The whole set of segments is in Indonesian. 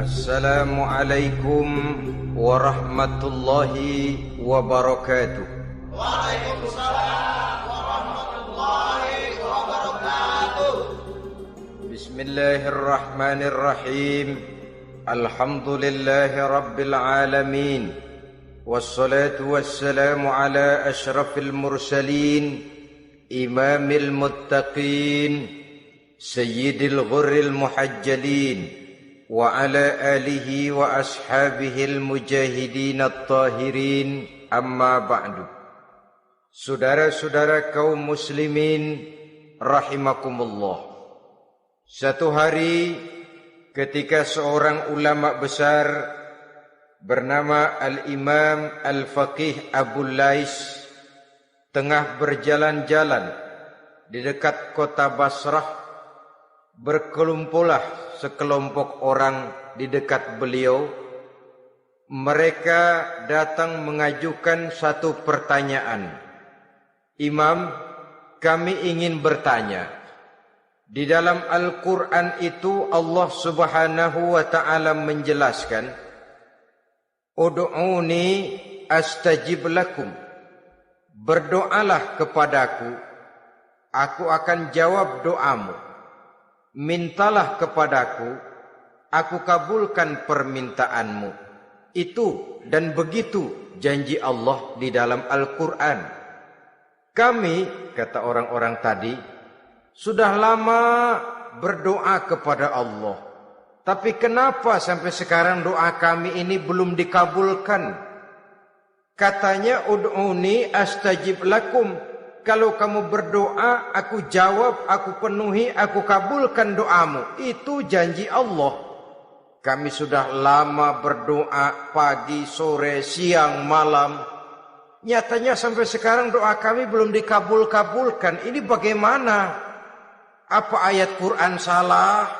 Assalamualaikum warahmatullahi wabarakatuh. Waalaikumsalam warahmatullahi wabarakatuh. Bismillahirrahmanirrahim. Alhamdulillahi rabbil alamin. Wassalatu wassalamu ala ashrafil mursalin, imamil muttaqin, sayyidil ghurril muhajjalin, wa ala alihi wa ashabihil mujahidin at-tahirin, amma ba'du. Saudara-saudara kaum muslimin rahimakumullah. Satu hari ketika seorang ulama besar bernama Al-Imam Al-Faqih Abu Lais tengah berjalan-jalan di dekat kota Basrah, berkelumpulah sekelompok orang di dekat beliau. Mereka datang mengajukan satu pertanyaan. Imam, kami ingin bertanya. Di dalam Al-Quran itu Allah Subhanahu wa ta'ala menjelaskan, Ud'uni astajib lakum. Berdoalah kepadaku, aku akan jawab doamu. Mintalah kepadaku, aku kabulkan permintaanmu. Itu dan begitu janji Allah di dalam Al-Quran. Kami, kata orang-orang tadi, sudah lama berdoa kepada Allah. Tapi kenapa sampai sekarang doa kami ini belum dikabulkan? Katanya, Ud'uni astajib lakum. Kalau kamu berdoa, aku jawab, aku penuhi, aku kabulkan doamu. Itu janji Allah. Kami sudah lama berdoa pagi, sore, siang, malam. Nyatanya sampai sekarang doa kami belum dikabulkan. Ini bagaimana? Apa ayat Quran salah?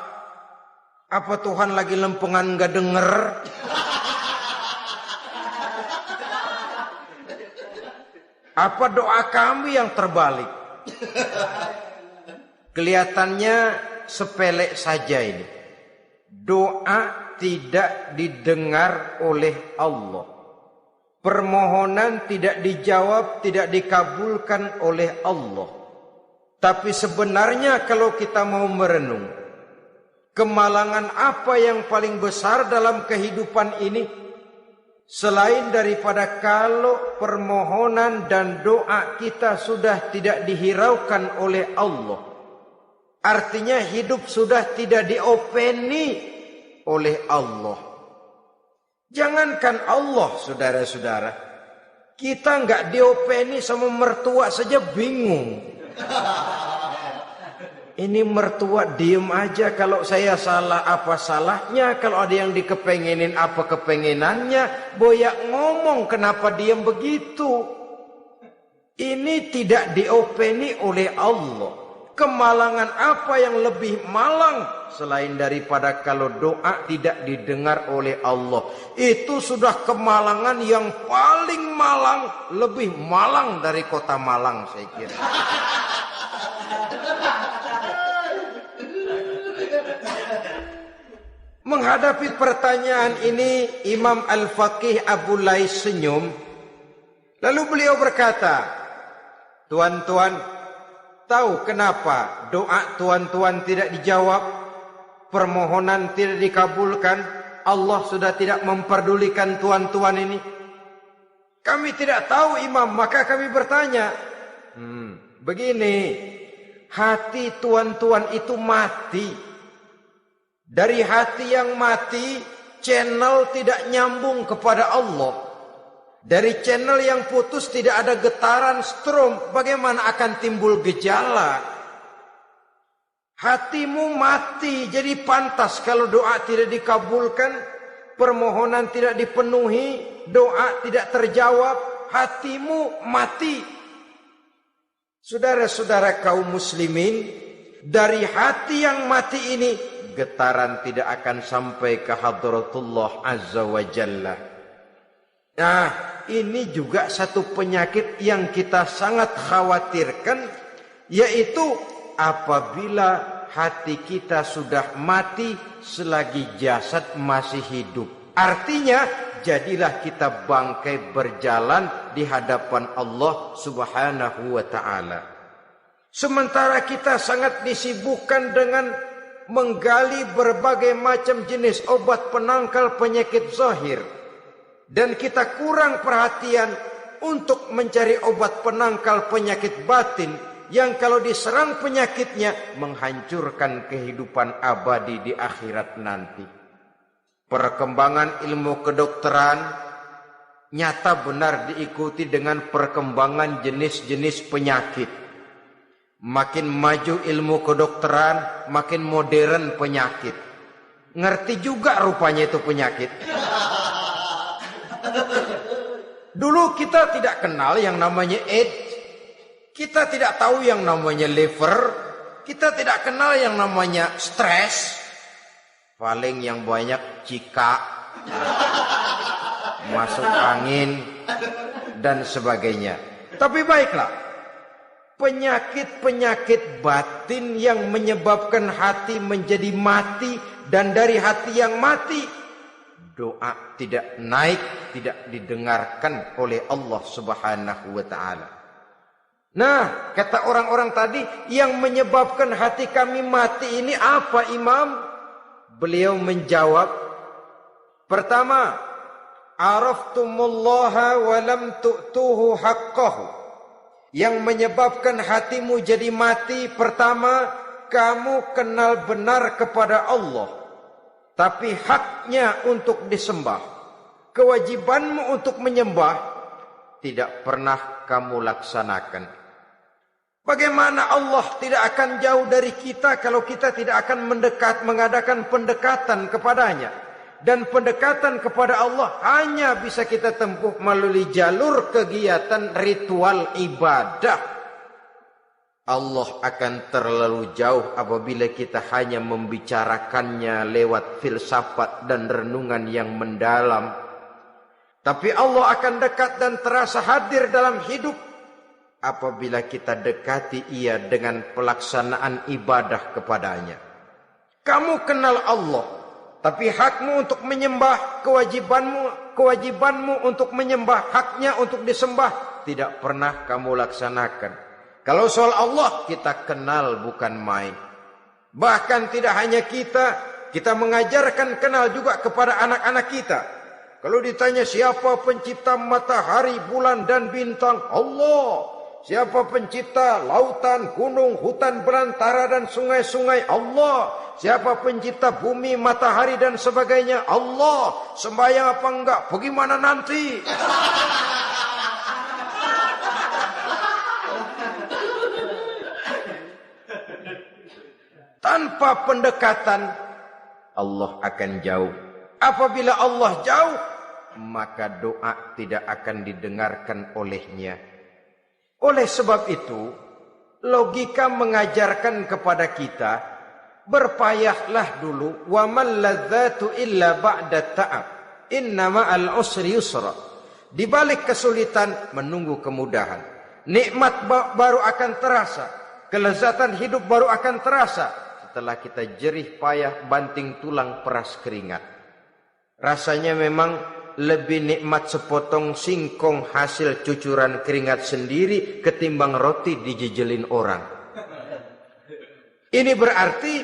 Apa Tuhan lagi lempengan gak denger? Apa doa kami yang terbalik? Kelihatannya sepele saja ini. Doa tidak didengar oleh Allah. Permohonan tidak dijawab, tidak dikabulkan oleh Allah. Tapi sebenarnya kalau kita mau merenung, kemalangan apa yang paling besar dalam kehidupan ini? Selain daripada kalau permohonan dan doa kita sudah tidak dihiraukan oleh Allah. Artinya hidup sudah tidak diopeni oleh Allah. Jangankan Allah, saudara-saudara. Kita nggak diopeni sama mertua saja bingung. Ini mertua diem aja, kalau saya salah apa salahnya, kalau ada yang dikepengenin apa kepengenannya, boyak ngomong kenapa diem begitu. Ini tidak diopeni oleh Allah. Kemalangan apa yang lebih malang selain daripada kalau doa tidak didengar oleh Allah. Itu sudah kemalangan yang paling malang, lebih malang dari kota Malang saya kira. Menghadapi pertanyaan ini, Imam Al-Faqih Abu Lais senyum. Lalu beliau berkata, tuan-tuan, tahu kenapa doa tuan-tuan tidak dijawab? Permohonan tidak dikabulkan? Allah sudah tidak memperdulikan tuan-tuan ini? Kami tidak tahu, Imam, maka kami bertanya. Begini, hati tuan-tuan itu mati. Dari hati yang mati, channel tidak nyambung kepada Allah. Dari channel yang putus tidak ada getaran strom. Bagaimana akan timbul gejala? Hatimu mati, jadi pantas kalau doa tidak dikabulkan, permohonan tidak dipenuhi, doa tidak terjawab, hatimu mati. Saudara-saudara kaum muslimin, dari hati yang mati ini, getaran tidak akan sampai ke hadratullah azza wa jalla. Nah, ini juga satu penyakit yang kita sangat khawatirkan, yaitu apabila hati kita sudah mati selagi jasad masih hidup. Artinya, jadilah kita bangkai berjalan di hadapan Allah Subhanahu wa ta'ala. Sementara kita sangat disibukkan dengan menggali berbagai macam jenis obat penangkal penyakit zahir, dan kita kurang perhatian untuk mencari obat penangkal penyakit batin yang kalau diserang penyakitnya menghancurkan kehidupan abadi di akhirat nanti. Perkembangan ilmu kedokteran nyata benar diikuti dengan perkembangan jenis-jenis penyakit. Makin maju ilmu kedokteran, makin modern penyakit. Ngerti juga rupanya itu penyakit. Dulu kita tidak kenal yang namanya AIDS. Kita tidak tahu yang namanya liver. Kita tidak kenal yang namanya stres. Paling yang banyak cika, masuk angin, dan sebagainya. Tapi baiklah. Penyakit-penyakit batin yang menyebabkan hati menjadi mati, dan dari hati yang mati doa tidak naik, tidak didengarkan oleh Allah Subhanahu wa ta'ala. Nah, kata orang-orang tadi, yang menyebabkan hati kami mati ini apa, Imam? Beliau menjawab, pertama, araftumullaha wa lam tu'tuhu haqqahu. Yang menyebabkan hatimu jadi mati, pertama, kamu kenal benar kepada Allah, tapi haknya untuk disembah, kewajibanmu untuk menyembah, tidak pernah kamu laksanakan. Bagaimana Allah tidak akan jauh dari kita kalau kita tidak akan mengadakan pendekatan kepadanya? Dan pendekatan kepada Allah hanya bisa kita tempuh melalui jalur kegiatan ritual ibadah. Allah akan terlalu jauh apabila kita hanya membicarakannya lewat filsafat dan renungan yang mendalam. Tapi Allah akan dekat dan terasa hadir dalam hidup apabila kita dekati Ia dengan pelaksanaan ibadah kepadanya. Kamu kenal Allah, tapi hakmu untuk menyembah, kewajibanmu untuk menyembah, haknya untuk disembah, tidak pernah kamu laksanakan. Kalau soal Allah kita kenal bukan main. Bahkan tidak hanya kita mengajarkan kenal juga kepada anak-anak kita. Kalau ditanya siapa pencipta matahari, bulan dan bintang? Allah. Siapa pencipta lautan, gunung, hutan belantara dan sungai-sungai? Allah. Siapa pencipta bumi, matahari dan sebagainya? Allah. Sembahyang apa enggak? Bagaimana nanti? Tanpa pendekatan, Allah akan jauh. Apabila Allah jauh, maka doa tidak akan didengarkan olehnya. Oleh sebab itu, logika mengajarkan kepada kita, berpayahlah dulu, wa man ladzatu illa ba'da ta'ab, inna ma'al usri yusra. Di balik kesulitan menunggu kemudahan. Nikmat baru akan terasa, kelezatan hidup baru akan terasa setelah kita jerih payah banting tulang peras keringat. Rasanya memang lebih nikmat sepotong singkong hasil cucuran keringat sendiri ketimbang roti dijejelin orang. Ini berarti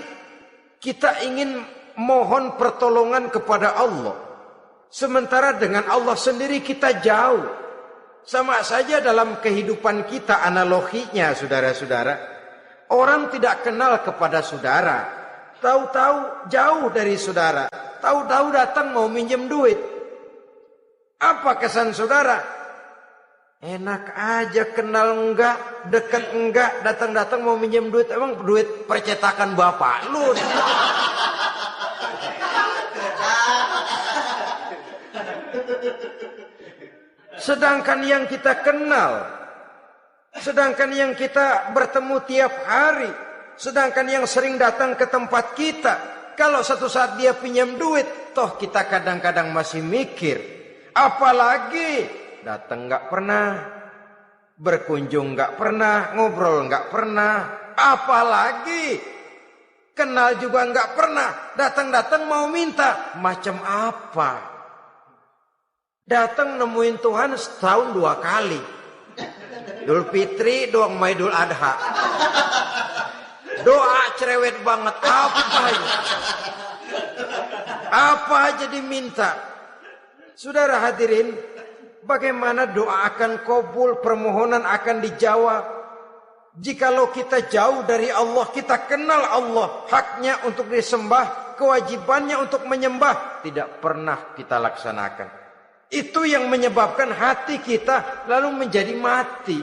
kita ingin mohon pertolongan kepada Allah. Sementara dengan Allah sendiri kita jauh. Sama saja dalam kehidupan kita analoginya, saudara-saudara. Orang tidak kenal kepada saudara. Tahu-tahu jauh dari saudara. Tahu-tahu datang mau minjem duit. Apa kesan saudara? Enak aja, kenal enggak, dekat enggak, datang-datang mau minjem duit. Emang duit percetakan bapak lu? Sedangkan yang kita kenal, sedangkan yang kita bertemu tiap hari, sedangkan yang sering datang ke tempat kita, kalau satu saat dia pinjam duit, toh kita kadang-kadang masih mikir, apalagi datang nggak pernah, berkunjung nggak pernah, ngobrol nggak pernah, apalagi Kenal juga nggak pernah. Datang-datang mau minta. Macam apa? Datang nemuin Tuhan setahun 2 kali. Idul Fitri, doang Idul Adha. Doa cerewet banget. Apa aja? Apa aja diminta. Saudara hadirin, bagaimana doa akan kabul, permohonan akan dijawab? Jikalau kita jauh dari Allah, kita kenal Allah, haknya untuk disembah, kewajibannya untuk menyembah, tidak pernah kita laksanakan. Itu yang menyebabkan hati kita lalu menjadi mati.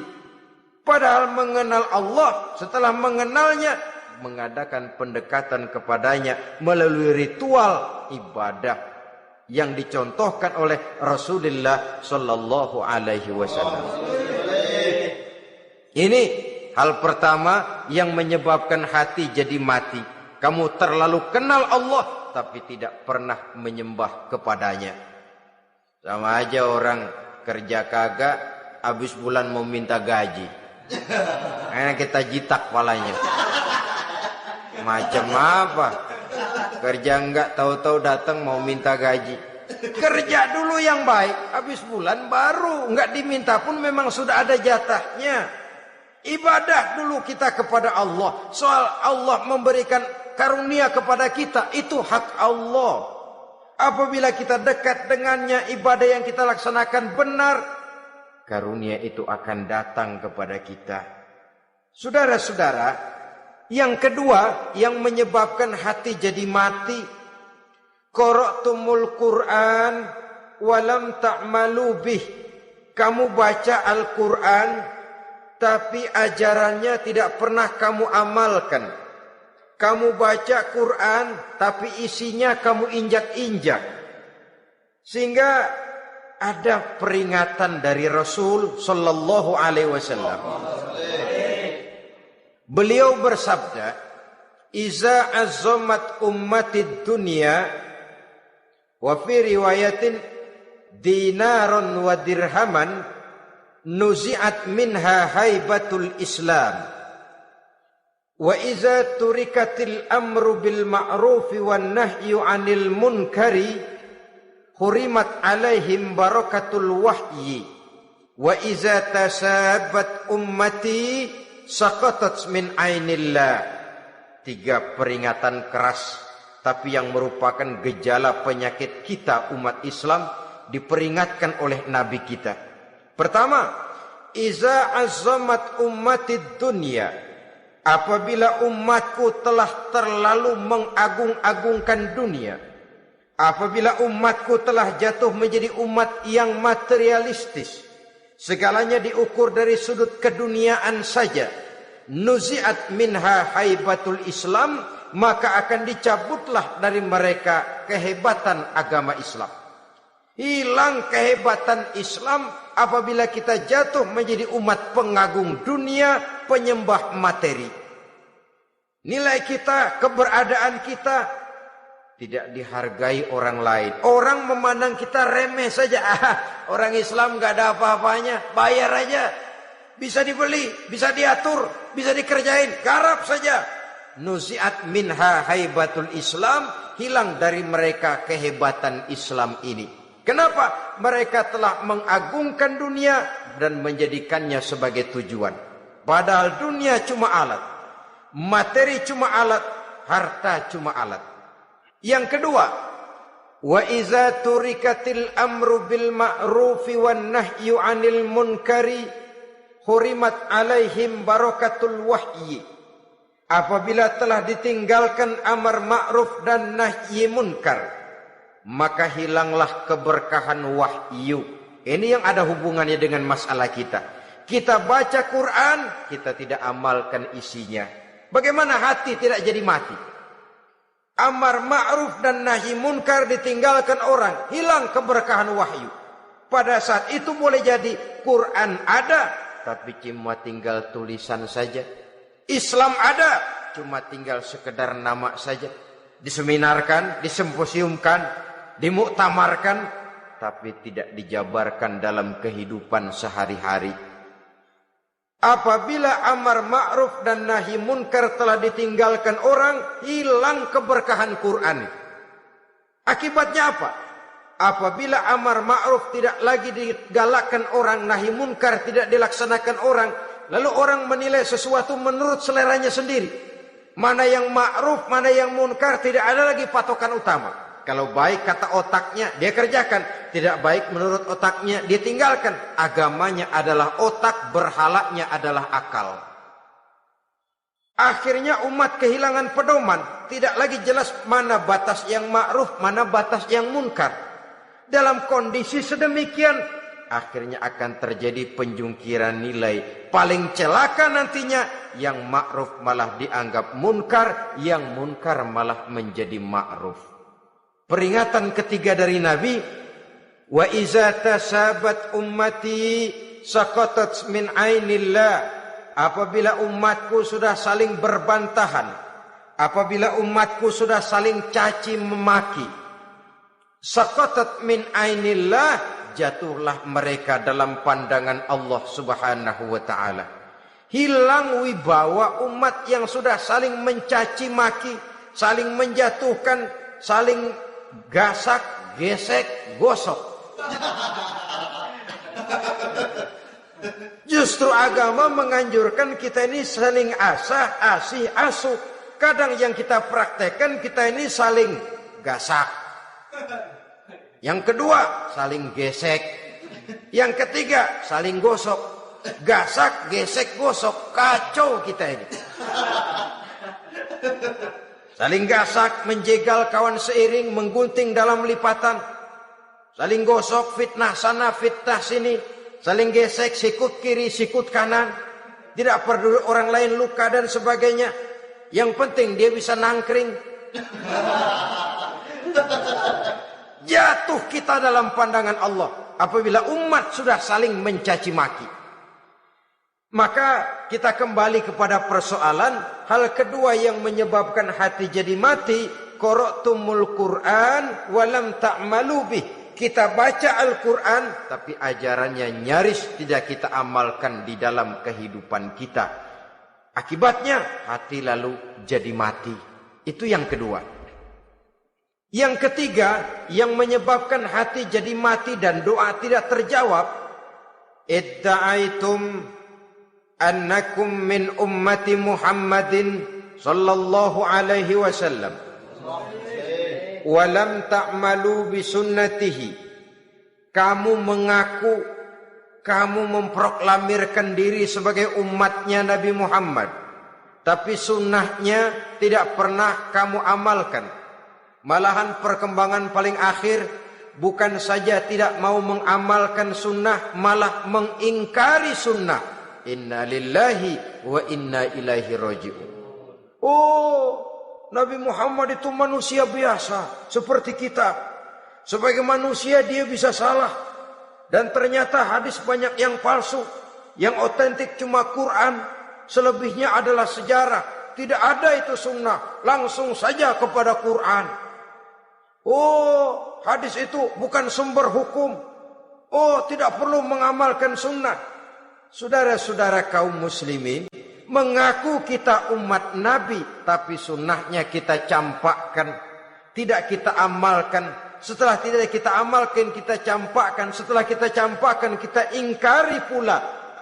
Padahal mengenal Allah, setelah mengenalnya, mengadakan pendekatan kepadanya melalui ritual ibadah yang dicontohkan oleh Rasulullah sallallahu alaihi wasallam. Ini hal pertama yang menyebabkan hati jadi mati. Kamu terlalu kenal Allah tapi tidak pernah menyembah kepadanya. Sama aja orang kerja kagak, habis bulan mau minta gaji. Karena kita jitak kepalanya. Macam apa? Kerja enggak, tahu-tahu datang mau minta gaji. Kerja dulu yang baik, habis bulan baru enggak diminta pun memang sudah ada jatahnya. Ibadah dulu kita kepada Allah. Soal Allah memberikan karunia kepada kita, itu hak Allah. Apabila kita dekat dengannya, ibadah yang kita laksanakan benar, karunia itu akan datang kepada kita. Saudara-saudara, yang kedua yang menyebabkan hati jadi mati, qara'tumul Qur'an walam ta'malu bih. Kamu baca Al-Qur'an tapi ajarannya tidak pernah kamu amalkan. Kamu baca Quran tapi isinya kamu injak-injak. Sehingga ada peringatan dari Rasul sallallahu alaihi wasallam. Beliau bersabda, "Iza azzamat ummatid dunya wa fi riwayatin dinaron wa dirhaman nuzi'at minha haibatul Islam. Wa iza turikatil amru bil ma'rufi wan nahyu 'anil munkari hurimat 'alaihim barakatul wahyi. Wa iza tasabat ummati saqatat min ainillah." 3 peringatan keras tapi yang merupakan gejala penyakit kita umat Islam diperingatkan oleh Nabi kita. Pertama, iza azzamat ummatid dunya. Apabila umatku telah terlalu mengagung-agungkan dunia. Apabila umatku telah jatuh menjadi umat yang materialistis. Segalanya diukur dari sudut keduniaan saja. Nuzi'at minha haibatul Islam. Maka akan dicabutlah dari mereka kehebatan agama Islam. Hilang kehebatan Islam apabila kita jatuh menjadi umat pengagung dunia, penyembah materi. Nilai kita, keberadaan kita tidak dihargai orang lain. Orang memandang kita remeh saja. Orang Islam gak ada apa-apanya, bayar aja. Bisa dibeli, bisa diatur, bisa dikerjain, garap saja. Nuzi'at minha haibatul Islam. Hilang dari mereka kehebatan Islam ini. Kenapa? Mereka telah mengagungkan dunia dan menjadikannya sebagai tujuan. Padahal dunia cuma alat. Materi cuma alat. Harta cuma alat. Yang kedua, wa iza turikatil amru bil ma'rufi wan nahyu 'anil munkari hurimat 'alaihim barakatul wahyi. Apabila telah ditinggalkan amar ma'ruf dan nahi munkar, maka hilanglah keberkahan wahyu. Ini yang ada hubungannya dengan masalah kita. Kita baca Quran, kita tidak amalkan isinya. Bagaimana hati tidak jadi mati? Amar ma'ruf dan nahi munkar ditinggalkan orang, hilang keberkahan wahyu. Pada saat itu boleh jadi Quran ada, tapi cuma tinggal tulisan saja. Islam ada, cuma tinggal sekedar nama saja. Diseminarkan, disimposiumkan, dimuktamarkan, tapi tidak dijabarkan dalam kehidupan sehari-hari. Apabila amar ma'ruf dan nahi munkar telah ditinggalkan orang, hilang keberkahan Quran. Akibatnya apa? Apabila amar ma'ruf tidak lagi digalakkan orang, nahi munkar tidak dilaksanakan orang, lalu orang menilai sesuatu menurut seleranya sendiri. Mana yang ma'ruf, mana yang munkar, tidak ada lagi patokan utama. Kalau baik kata otaknya, dia kerjakan. Tidak baik menurut otaknya, dia tinggalkan. Agamanya adalah otak, berhalanya adalah akal. Akhirnya umat kehilangan pedoman. Tidak lagi jelas mana batas yang ma'ruf, mana batas yang munkar. Dalam kondisi sedemikian, akhirnya akan terjadi penjungkiran nilai. Paling celaka nantinya, yang ma'ruf malah dianggap munkar, yang munkar malah menjadi ma'ruf. Peringatan ketiga dari Nabi, wa iza tasabat ummati saqatat min ainillah. Apabila umatku sudah saling berbantahan, apabila umatku sudah saling caci memaki, saqatat min ainillah, jatuhlah mereka dalam pandangan Allah Subhanahu wa taala. Hilang wibawa umat yang sudah saling mencaci maki, saling menjatuhkan, saling gasak, gesek, gosok. Justru agama menganjurkan kita ini saling asah, asih, asuh. Kadang yang kita praktekkan kita ini saling gasak. Yang kedua, saling gesek. Yang ketiga, saling gosok. Gasak, gesek, gosok. Kacau kita ini. Saling gasak, menjegal kawan seiring, menggunting dalam lipatan. Saling gosok, fitnah sana, fitnah sini. Saling gesek, sikut kiri, sikut kanan. Tidak peduli orang lain luka dan sebagainya. Yang penting dia bisa nangkring. Jatuh kita dalam pandangan Allah apabila umat sudah saling mencaci maki. Maka kita kembali kepada persoalan. Hal kedua yang menyebabkan hati jadi mati, qara'tumul Qur'an walam ta'malu bih. Kita baca Al-Quran tapi ajarannya nyaris tidak kita amalkan di dalam kehidupan kita. Akibatnya hati lalu jadi mati. Itu yang kedua. Yang ketiga yang menyebabkan hati jadi mati dan doa tidak terjawab, idda'aitum annakum min ummati Muhammadin sallallahu alaihi wasallam wa lam ta'malu bi sunnatihi. Kamu mengaku, kamu memproklamirkan diri sebagai umatnya Nabi Muhammad, tapi sunnahnya tidak pernah kamu amalkan. Malahan perkembangan paling akhir bukan saja tidak mau mengamalkan sunnah, malah mengingkari sunnah. Inna lillahi wa inna ilaihi raji'un. Oh, Nabi Muhammad itu manusia biasa seperti kita. Sebagai manusia dia bisa salah. Dan ternyata hadis banyak yang palsu. Yang otentik cuma Quran. Selebihnya adalah sejarah. Tidak ada itu sunnah. Langsung saja kepada Quran. Oh, hadis itu bukan sumber hukum. Oh, tidak perlu mengamalkan sunnah. Saudara-saudara kaum muslimin, mengaku kita umat Nabi, tapi sunnahnya kita campakkan, tidak kita amalkan. Setelah tidak kita amalkan, kita campakkan. Setelah kita campakkan, kita ingkari pula.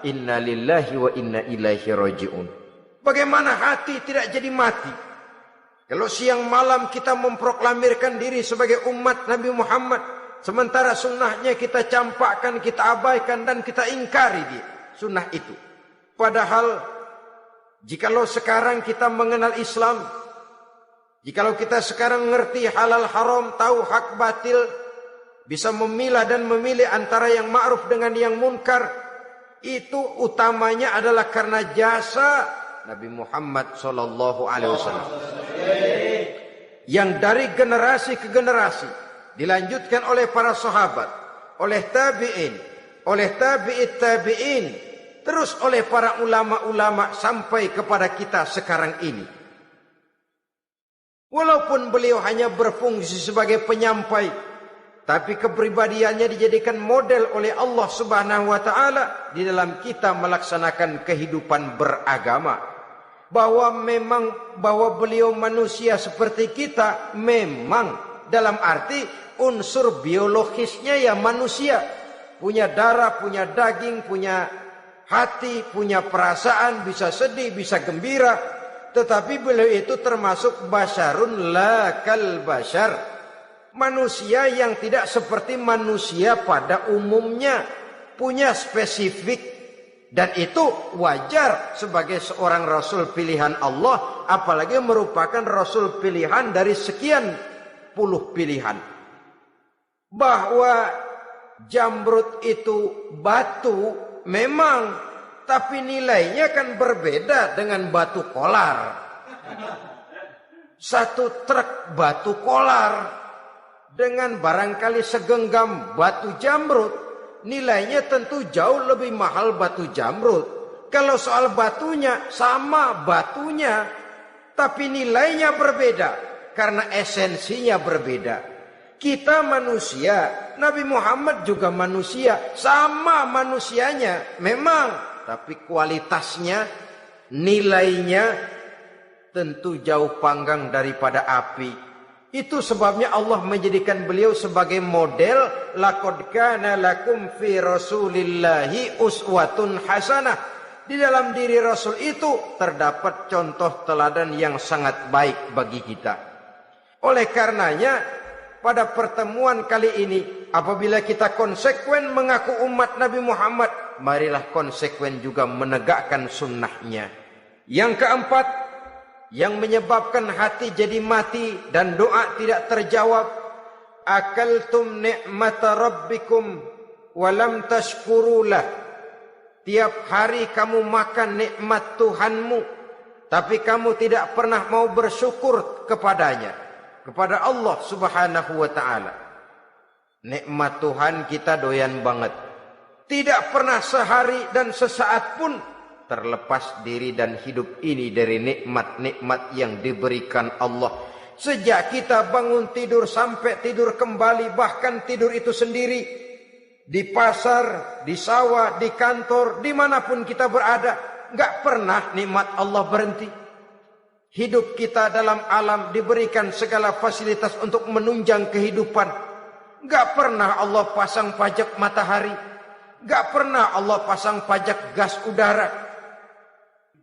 Inna lillahi wa inna ilaihi raji'un. Bagaimana hati tidak jadi mati? Kalau siang malam kita memproklamirkan diri sebagai umat Nabi Muhammad, sementara sunnahnya kita campakkan, kita abaikan, dan kita ingkari dia. Sunnah itu. Padahal jikalau sekarang kita mengenal Islam, jikalau kita sekarang mengerti halal haram, tahu hak batil, bisa memilah dan memilih antara yang ma'ruf dengan yang munkar, itu utamanya adalah karena jasa Nabi Muhammad sallallahu alaihi wasallam. Yang dari generasi ke generasi dilanjutkan oleh para sahabat, oleh tabi'in, oleh tabi'it tabi'in, terus oleh para ulama-ulama sampai kepada kita sekarang ini. Walaupun beliau hanya berfungsi sebagai penyampai, tapi kepribadiannya dijadikan model oleh Allah Subhanahu wa taala di dalam kita melaksanakan kehidupan beragama. Bahwa beliau manusia seperti kita, memang dalam arti unsur biologisnya ya manusia, punya darah, punya daging, punya hati, punya perasaan, bisa sedih, bisa gembira, tetapi beliau itu termasuk basyarun la kal basyar, manusia yang tidak seperti manusia pada umumnya, punya spesifik. Dan itu wajar sebagai seorang Rasul pilihan Allah, apalagi merupakan Rasul pilihan dari sekian puluh pilihan. Bahwa jamrud itu batu memang, tapi nilainya kan berbeda dengan batu kolar. Satu truk batu kolar dengan barangkali segenggam batu jamrud, nilainya tentu jauh lebih mahal batu jamrud. Kalau soal batunya, sama batunya, tapi nilainya berbeda karena esensinya berbeda. Kita manusia, Nabi Muhammad juga manusia, sama manusianya memang, tapi kualitasnya, nilainya tentu jauh panggang daripada api. Itu sebabnya Allah menjadikan beliau sebagai model. Laqad kana lakum fi rasulillahi uswatun hasanah. Di dalam diri Rasul itu terdapat contoh teladan yang sangat baik bagi kita. Oleh karenanya pada pertemuan kali ini, apabila kita konsekuen mengaku umat Nabi Muhammad, marilah konsekuen juga menegakkan sunnahnya. Yang keempat, yang menyebabkan hati jadi mati dan doa tidak terjawab, akaltum ni'mata rabbikum walam tashkurulah. Tiap hari kamu makan nikmat Tuhanmu, tapi kamu tidak pernah mau bersyukur kepadanya, kepada Allah Subhanahu wa ta'ala. Nikmat Tuhan kita doyan banget, tidak pernah sehari dan sesaat pun terlepas diri dan hidup ini dari nikmat-nikmat yang diberikan Allah. Sejak kita bangun tidur sampai tidur kembali, bahkan tidur itu sendiri, di pasar, di sawah, di kantor, dimanapun kita berada, gak pernah nikmat Allah berhenti. Hidup kita dalam alam diberikan segala fasilitas untuk menunjang kehidupan. Gak pernah Allah pasang pajak matahari, gak pernah Allah pasang pajak gas udara.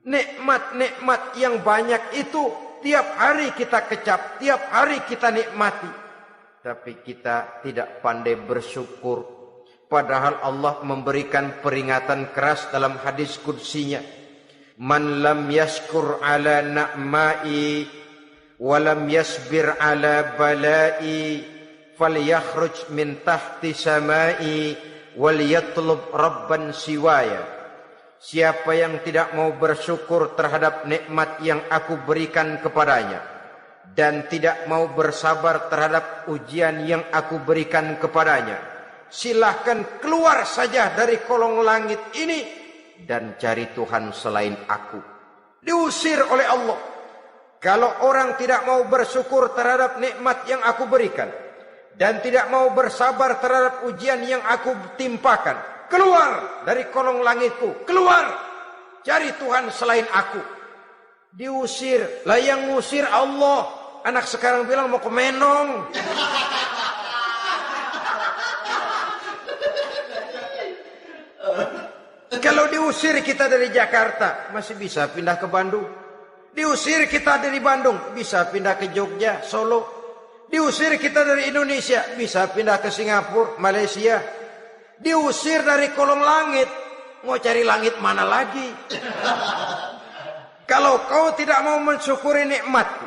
Nikmat-nikmat yang banyak itu tiap hari kita kecap, tiap hari kita nikmati. Tapi kita tidak pandai bersyukur. Padahal Allah memberikan peringatan keras dalam hadis qudsinya. Man lam yashkur ala na'mai wa lam yasbir ala balai falyakhruj min tahti samai wal yatlub rabban siwaya. Siapa yang tidak mau bersyukur terhadap nikmat yang aku berikan kepadanya dan tidak mau bersabar terhadap ujian yang aku berikan kepadanya, silahkan keluar saja dari kolong langit ini dan cari Tuhan selain aku. Diusir oleh Allah. Kalau orang tidak mau bersyukur terhadap nikmat yang aku berikan dan tidak mau bersabar terhadap ujian yang aku timpakan, keluar dari kolong langitku, keluar, cari Tuhan selain aku. Diusir. Lah yang ngusir Allah. Anak sekarang bilang mau ke Menong. Kalau diusir kita dari Jakarta, masih bisa pindah ke Bandung. Diusir kita dari Bandung, bisa pindah ke Jogja, Solo. Diusir kita dari Indonesia, bisa pindah ke Singapura, Malaysia. Diusir dari kolong langit, mau cari langit mana lagi? Kalau kau tidak mau mensyukuri nikmatku,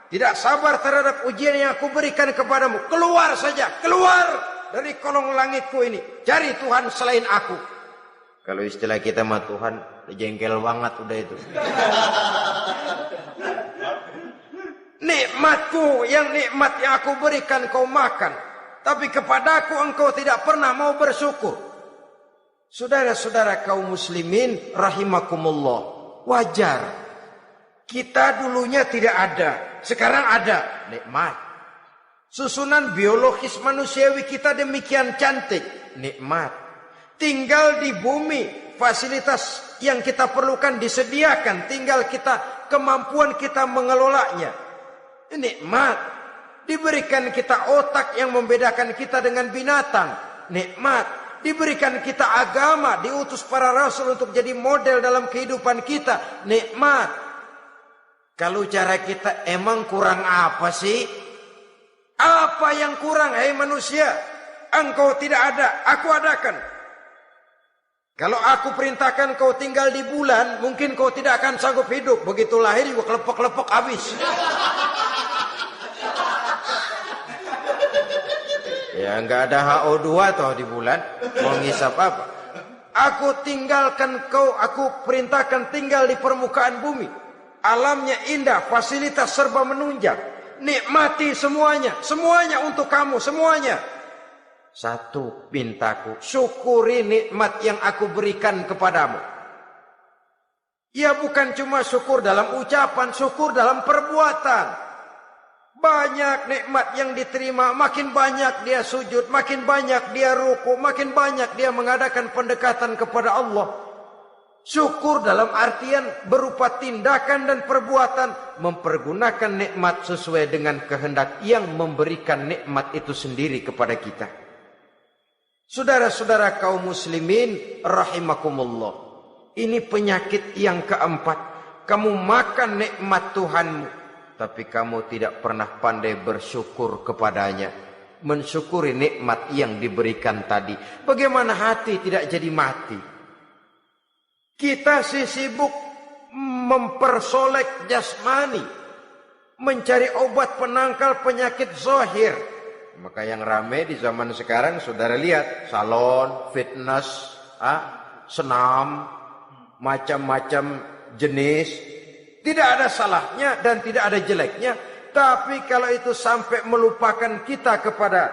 tidak sabar terhadap ujian yang aku berikan kepadamu, keluar saja, keluar dari kolong langitku ini, cari Tuhan selain aku. Kalau istilah kita mah Tuhan, jengkel banget udah itu. Nikmatku, nikmat yang aku berikan kau makan, tapi kepadaku engkau tidak pernah mau bersyukur. Saudara-saudara kaum muslimin rahimakumullah, wajar. Kita dulunya tidak ada, sekarang ada nikmat. Susunan biologis manusiawi kita demikian cantik, nikmat. Tinggal di bumi, fasilitas yang kita perlukan disediakan, tinggal kemampuan kita mengelolanya. Nikmat. Diberikan kita otak yang membedakan kita dengan binatang, nikmat. Diberikan kita agama, diutus para rasul untuk jadi model dalam kehidupan kita, nikmat. Kalau cara kita emang kurang apa sih? Apa yang kurang, hai manusia? Engkau tidak ada, aku adakan. Kalau aku perintahkan kau tinggal di bulan, mungkin kau tidak akan sanggup hidup. Begitu lahir juga kelepek-kelepek habis. Ya nggak ada HO2 toh di bulan, mau ngisap apa? Aku tinggalkan kau, aku perintahkan tinggal di permukaan bumi. Alamnya indah, fasilitas serba menunjang. Nikmati semuanya, semuanya untuk kamu, semuanya. Satu pintaku, syukuri nikmat yang aku berikan kepadamu. Ya bukan cuma syukur dalam ucapan, syukur dalam perbuatan. Banyak nikmat yang diterima, makin banyak dia sujud, makin banyak dia ruku, makin banyak dia mengadakan pendekatan kepada Allah. Syukur dalam artian berupa tindakan dan perbuatan, mempergunakan nikmat sesuai dengan kehendak yang memberikan nikmat itu sendiri kepada kita. Saudara-saudara kaum muslimin rahimakumullah. Ini penyakit yang keempat. Kamu makan nikmat Tuhanmu, tapi kamu tidak pernah pandai bersyukur kepadanya. Mensyukuri nikmat yang diberikan tadi. Bagaimana hati tidak jadi mati? Kita sibuk mempersolek jasmani, mencari obat penangkal penyakit zahir. Maka yang ramai di zaman sekarang, saudara lihat, salon, fitness, senam, macam-macam jenis. Tidak ada salahnya dan tidak ada jeleknya. Tapi kalau itu sampai melupakan kita kepada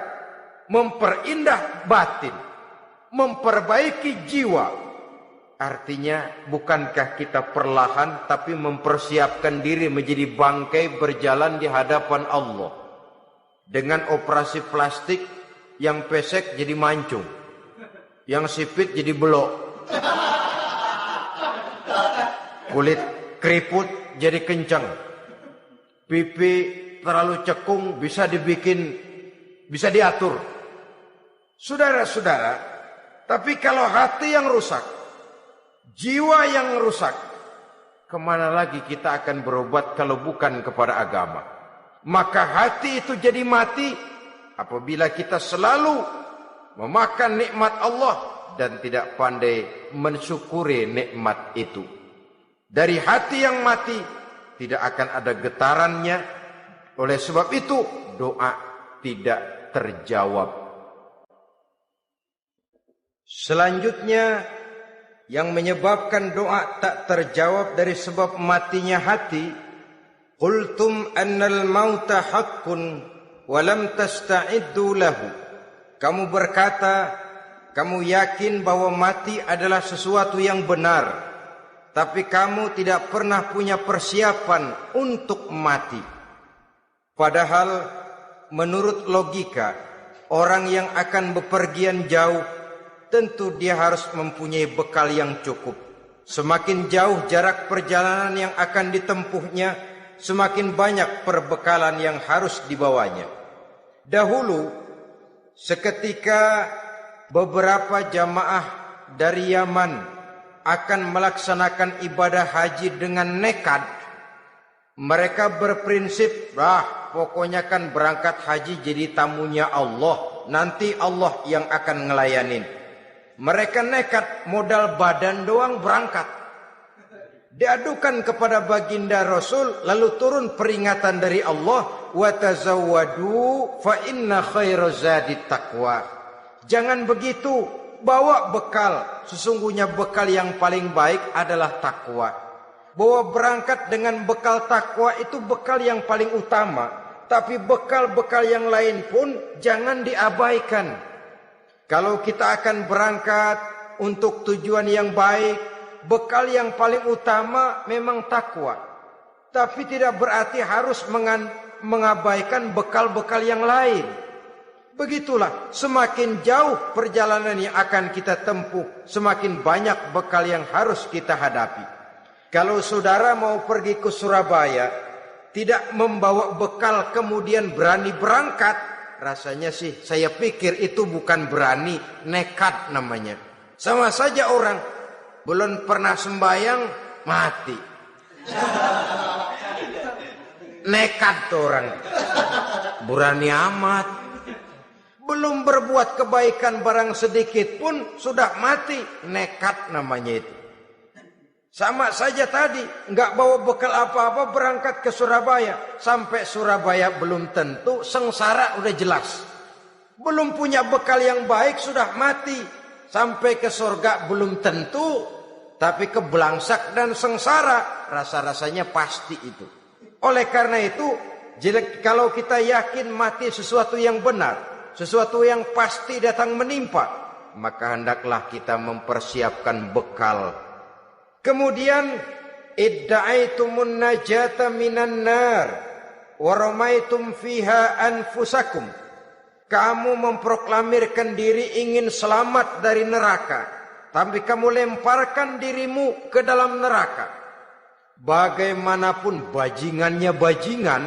memperindah batin, memperbaiki jiwa, artinya bukankah kita perlahan tapi mempersiapkan diri menjadi bangkai berjalan di hadapan Allah. Dengan operasi plastik, yang pesek jadi mancung, yang sipit jadi belok, kulit keriput jadi kencang, pipi terlalu cekung bisa diatur. Saudara-saudara, tapi kalau hati yang rusak, jiwa yang rusak, kemana lagi kita akan berobat kalau bukan kepada agama? Maka hati itu jadi mati apabila kita selalu memakan nikmat Allah dan tidak pandai mensyukuri nikmat itu. Dari hati yang mati tidak akan ada getarannya. Oleh sebab itu doa tidak terjawab. Selanjutnya, yang menyebabkan doa tak terjawab dari sebab matinya hati, qultum annal mauta haqqun wa lam tasta'iddu lahu. Kamu berkata, kamu yakin bahwa mati adalah sesuatu yang benar, tapi kamu tidak pernah punya persiapan untuk mati. Padahal menurut logika, orang yang akan bepergian jauh tentu dia harus mempunyai bekal yang cukup. Semakin jauh jarak perjalanan yang akan ditempuhnya, semakin banyak perbekalan yang harus dibawanya. Dahulu, seketika beberapa jamaah dari Yaman akan melaksanakan ibadah haji dengan nekat, mereka berprinsip, pokoknya kan berangkat haji jadi tamunya Allah, nanti Allah yang akan ngelayanin. Mereka nekat, modal badan doang berangkat. Diadukan kepada baginda Rasul, lalu turun peringatan dari Allah, wa tazawwadu fa inna khairaz zadi taqwa. Jangan begitu, bawa bekal. Sesungguhnya bekal yang paling baik adalah takwa. Bahwa berangkat dengan bekal takwa itu bekal yang paling utama. Tapi bekal-bekal yang lain pun jangan diabaikan. Kalau kita akan berangkat untuk tujuan yang baik, bekal yang paling utama memang takwa. Tapi tidak berarti harus mengabaikan bekal-bekal yang lain. Begitulah, semakin jauh perjalanan yang akan kita tempuh, semakin banyak bekal yang harus kita hadapi. Kalau saudara mau pergi ke Surabaya, tidak membawa bekal kemudian berani berangkat, rasanya sih saya pikir itu bukan berani, nekat namanya. Sama saja orang belum pernah sembahyang mati. Nekat tuh orang. Berani amat. Belum berbuat kebaikan barang sedikit pun sudah mati. Nekat namanya itu. Sama saja tadi, nggak bawa bekal apa-apa berangkat ke Surabaya. Sampai Surabaya belum tentu, sengsara udah jelas. Belum punya bekal yang baik sudah mati. Sampai ke surga belum tentu, tapi kebelangsak dan sengsara rasa-rasanya pasti itu. Oleh karena itu, kalau kita yakin mati sesuatu yang benar, sesuatu yang pasti datang menimpa, maka hendaklah kita mempersiapkan bekal. Kemudian, idda'aitumun najata minan nar wa ramaitum fiha anfusakum. Kamu memproklamirkan diri ingin selamat dari neraka, tapi kamu lemparkan dirimu ke dalam neraka. Bagaimanapun bajingannya bajingan,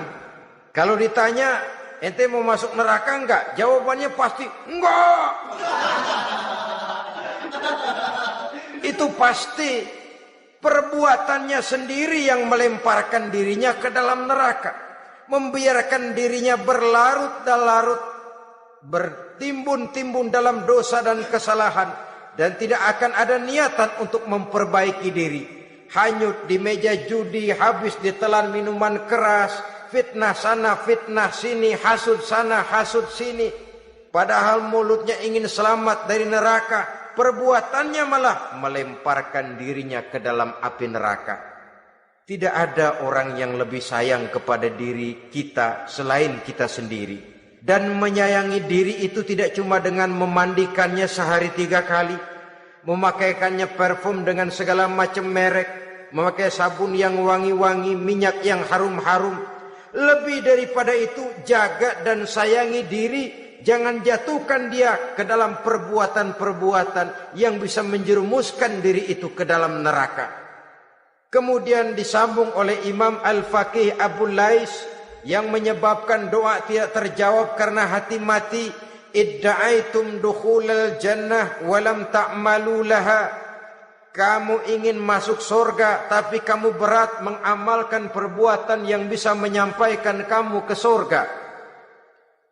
kalau ditanya, ente mau masuk neraka enggak? Jawabannya pasti enggak. Itu pasti perbuatannya sendiri yang melemparkan dirinya ke dalam neraka. Membiarkan dirinya berlarut-larut, bertimbun-timbun dalam dosa dan kesalahan. Dan tidak akan ada niatan untuk memperbaiki diri. Hanyut di meja judi, habis ditelan minuman keras, fitnah sana, fitnah sini, hasud sana, hasud sini. Padahal mulutnya ingin selamat dari neraka, perbuatannya malah melemparkan dirinya ke dalam api neraka. Tidak ada orang yang lebih sayang kepada diri kita selain kita sendiri. Dan menyayangi diri itu tidak cuma dengan memandikannya sehari 3 kali, memakaikannya parfum dengan segala macam merek, memakai sabun yang wangi-wangi, minyak yang harum-harum. Lebih daripada itu, jaga dan sayangi diri. Jangan jatuhkan dia ke dalam perbuatan-perbuatan yang bisa menjerumuskan diri itu ke dalam neraka. Kemudian disambung oleh Imam Al-Faqih Abu Lais yang menyebabkan doa tidak terjawab karena hati mati. Idda'aitum dukhulal jannah walam ta'malu laha. Kamu ingin masuk surga, tapi kamu berat mengamalkan perbuatan yang bisa menyampaikan kamu ke surga.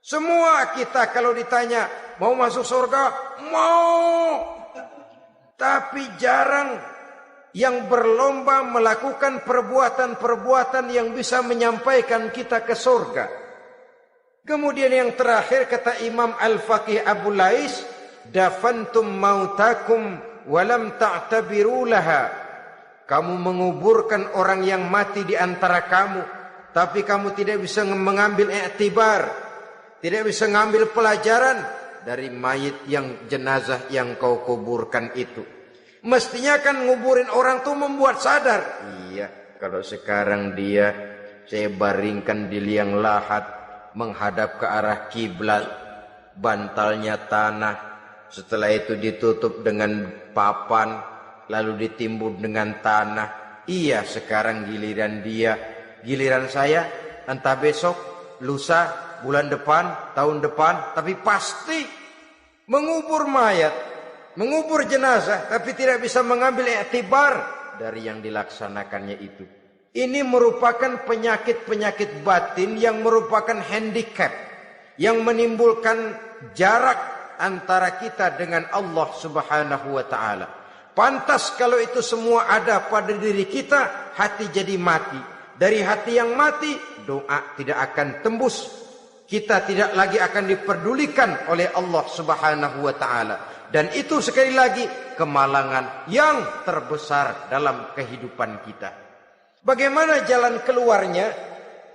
Semua kita kalau ditanya, mau masuk surga? Mau. Tapi jarang yang berlomba melakukan perbuatan-perbuatan yang bisa menyampaikan kita ke surga. Kemudian yang terakhir kata Imam Al-Faqih Abu Lais, dafantum mautakum walam ta'tabiru laha. Kamu menguburkan orang yang mati di antara kamu, tapi kamu tidak bisa mengambil iktibar, tidak bisa mengambil pelajaran dari mayit yang jenazah yang kau kuburkan itu. Mestinya kan nguburin orang tuh membuat sadar. Iya, kalau sekarang dia saya baringkan di liang lahat, menghadap ke arah kiblat, bantalnya tanah, setelah itu ditutup dengan papan, lalu ditimbun dengan tanah. Iya, sekarang giliran dia, giliran saya, entah besok, lusa, bulan depan, tahun depan, tapi pasti mengubur mayat, mengubur jenazah, tapi tidak bisa mengambil iktibar dari yang dilaksanakannya itu. Ini merupakan penyakit-penyakit batin yang merupakan handicap, yang menimbulkan jarak antara kita dengan Allah Subhanahu wa ta'ala. Pantas kalau itu semua ada pada diri kita, hati jadi mati. Dari hati yang mati, doa tidak akan tembus. Kita tidak lagi akan diperdulikan oleh Allah Subhanahu wa ta'ala. Dan itu sekali lagi kemalangan yang terbesar dalam kehidupan kita. Bagaimana jalan keluarnya?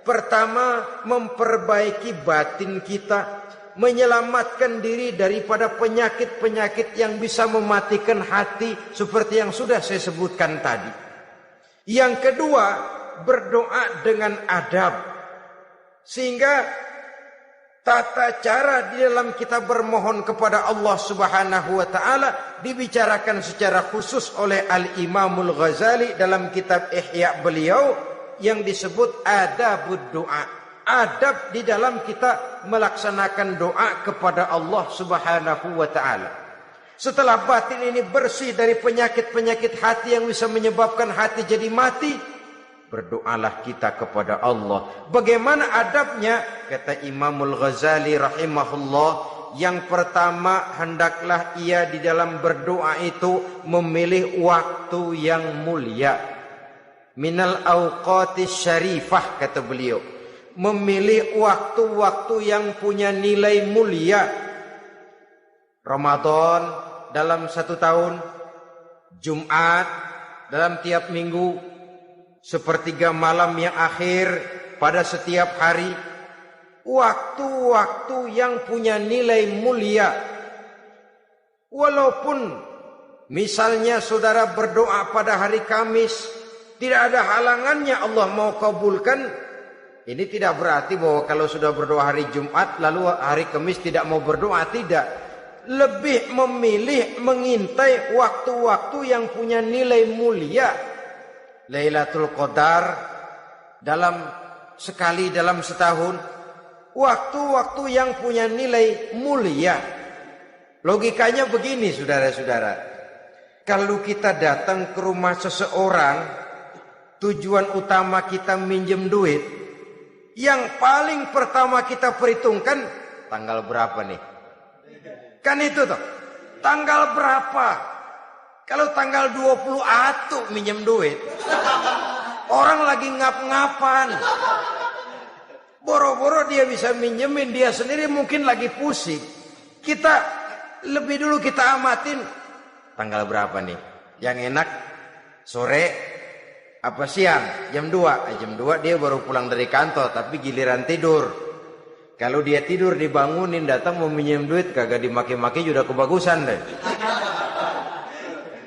Pertama, memperbaiki batin kita, menyelamatkan diri daripada penyakit-penyakit yang bisa mematikan hati seperti yang sudah saya sebutkan tadi. Yang kedua, berdoa dengan adab. Sehingga tata cara di dalam kita bermohon kepada Allah Subhanahu wa taala dibicarakan secara khusus oleh Al-Imamul Ghazali dalam kitab Ihya beliau yang disebut adabud doa. Adab di dalam kita melaksanakan doa kepada Allah Subhanahu wa taala. Setelah batin ini bersih dari penyakit-penyakit hati yang bisa menyebabkan hati jadi mati, berdoalah kita kepada Allah. Bagaimana adabnya? Kata Imamul Ghazali rahimahullah, yang pertama hendaklah ia di dalam berdoa itu memilih waktu yang mulia. Minal awqatis syarifah, kata beliau. Memilih waktu-waktu yang punya nilai mulia. Ramadan dalam 1 tahun, Jumat dalam tiap minggu, sepertiga malam yang akhir pada setiap hari. Waktu-waktu yang punya nilai mulia. Walaupun misalnya saudara berdoa pada hari Kamis, tidak ada halangannya Allah mau kabulkan. Ini tidak berarti bahwa kalau sudah berdoa hari Jumat lalu hari Kamis tidak mau berdoa, tidak. Lebih memilih mengintai waktu-waktu yang punya nilai mulia. Lailatul Qadar sekali dalam setahun. Waktu-waktu yang punya nilai mulia. Logikanya begini saudara-saudara. Kalau kita datang ke rumah seseorang, tujuan utama kita minjem duit, yang paling pertama kita perhitungkan tanggal berapa nih? Kan itu toh. Tanggal berapa? Kalau tanggal 20 atuh minjem duit. Orang lagi ngap-ngapan. Boro-boro dia bisa minjemin, dia sendiri mungkin lagi pusing. Kita lebih dulu kita amatin tanggal berapa nih? Yang enak sore apa siang? Jam 2. Jam 2 dia baru pulang dari kantor, tapi giliran tidur. Kalau dia tidur dibangunin datang mau minjem duit, kagak dimaki-maki sudah kebagusan deh.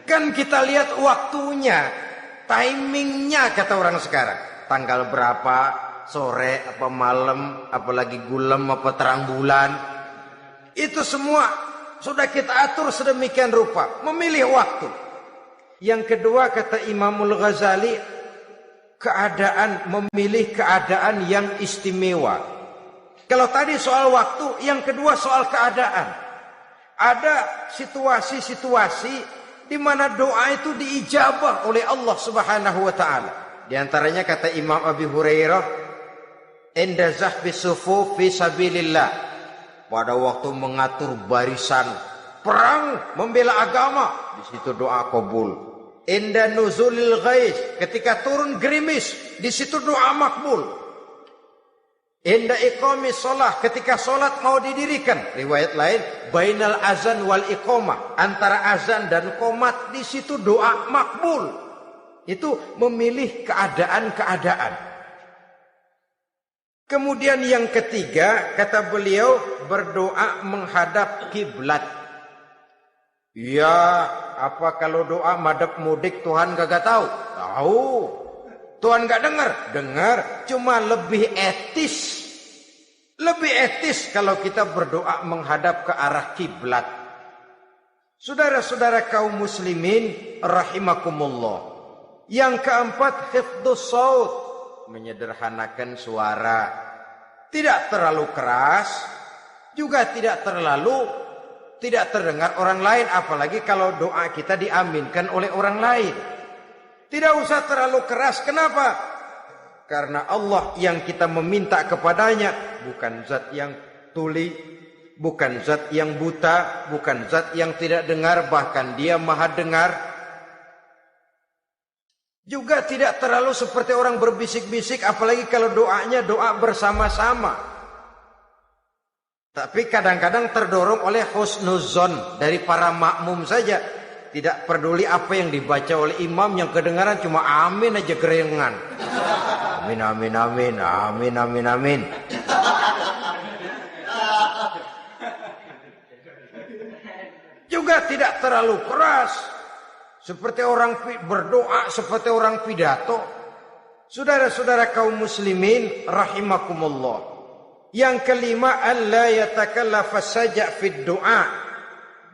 Kan kita lihat waktunya, timingnya kata orang sekarang. Tanggal berapa, sore apa malam, apalagi gulem apa terang bulan. Itu semua sudah kita atur sedemikian rupa, memilih waktu. Yang kedua kata Imamul Ghazali, memilih keadaan yang istimewa. Kalau tadi soal waktu, yang kedua soal keadaan. Ada situasi-situasi di mana doa itu diijabah oleh Allah Subhanahu wa taala. Di antaranya kata Imam Abi Hurairah, "Inda zahbi sufuf fi sabilillah." Pada waktu mengatur barisan perang membela agama, di situ doa kabul. Inda nuzulil ghais, ketika turun gerimis, di situ doa makbul. Inda iqamis shalah, ketika salat mau didirikan, riwayat lain bainal azan wal iqamah, antara azan dan qomat, di situ doa makbul. Itu memilih keadaan-keadaan. Kemudian yang ketiga kata beliau, berdoa menghadap kiblat. Ya, apa kalau doa madhab mudik Tuhan kagak tahu? Tahu. Tuhan gak dengar? Dengar. Cuma lebih etis. Lebih etis kalau kita berdoa menghadap ke arah kiblat. Saudara-saudara kaum muslimin rahimakumullah. Yang keempat, hifdzus shaut, menyederhanakan suara. Tidak terlalu keras, juga tidak terdengar orang lain, apalagi kalau doa kita diaminkan oleh orang lain. Tidak usah terlalu keras. Kenapa? Karena Allah yang kita meminta kepadanya bukan zat yang tuli, bukan zat yang buta, bukan zat yang tidak dengar, bahkan Dia Maha dengar. Juga tidak terlalu seperti orang berbisik-bisik, apalagi kalau doanya doa bersama-sama. Tapi kadang-kadang terdorong oleh husnuzon dari para makmum saja. Tidak peduli apa yang dibaca oleh imam, yang kedengaran cuma amin aja gerengan. Amin, amin, amin, amin, amin, amin. Juga tidak terlalu keras. Seperti orang berdoa, seperti orang pidato. Saudara-saudara kaum muslimin rahimakumullah. Yang kelima, alla yatakallafa saja' fid du'a.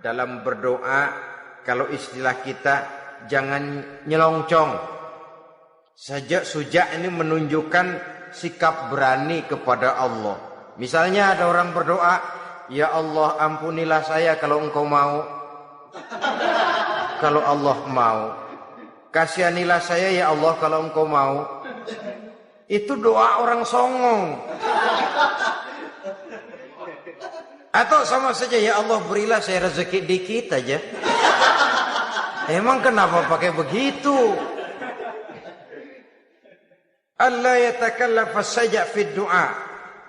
Dalam berdoa, kalau istilah kita, jangan nyelongcong. Suja' ini menunjukkan sikap berani kepada Allah. Misalnya ada orang berdoa, ya Allah ampunilah saya kalau engkau mau. Kalau Allah mau. Kasihanilah saya ya Allah kalau engkau mau. Itu doa orang songong. Atau sama saja, ya Allah berilah saya rezeki dikit aja. Emang kenapa pakai begitu? Allah yatakallafa saja fid du'a.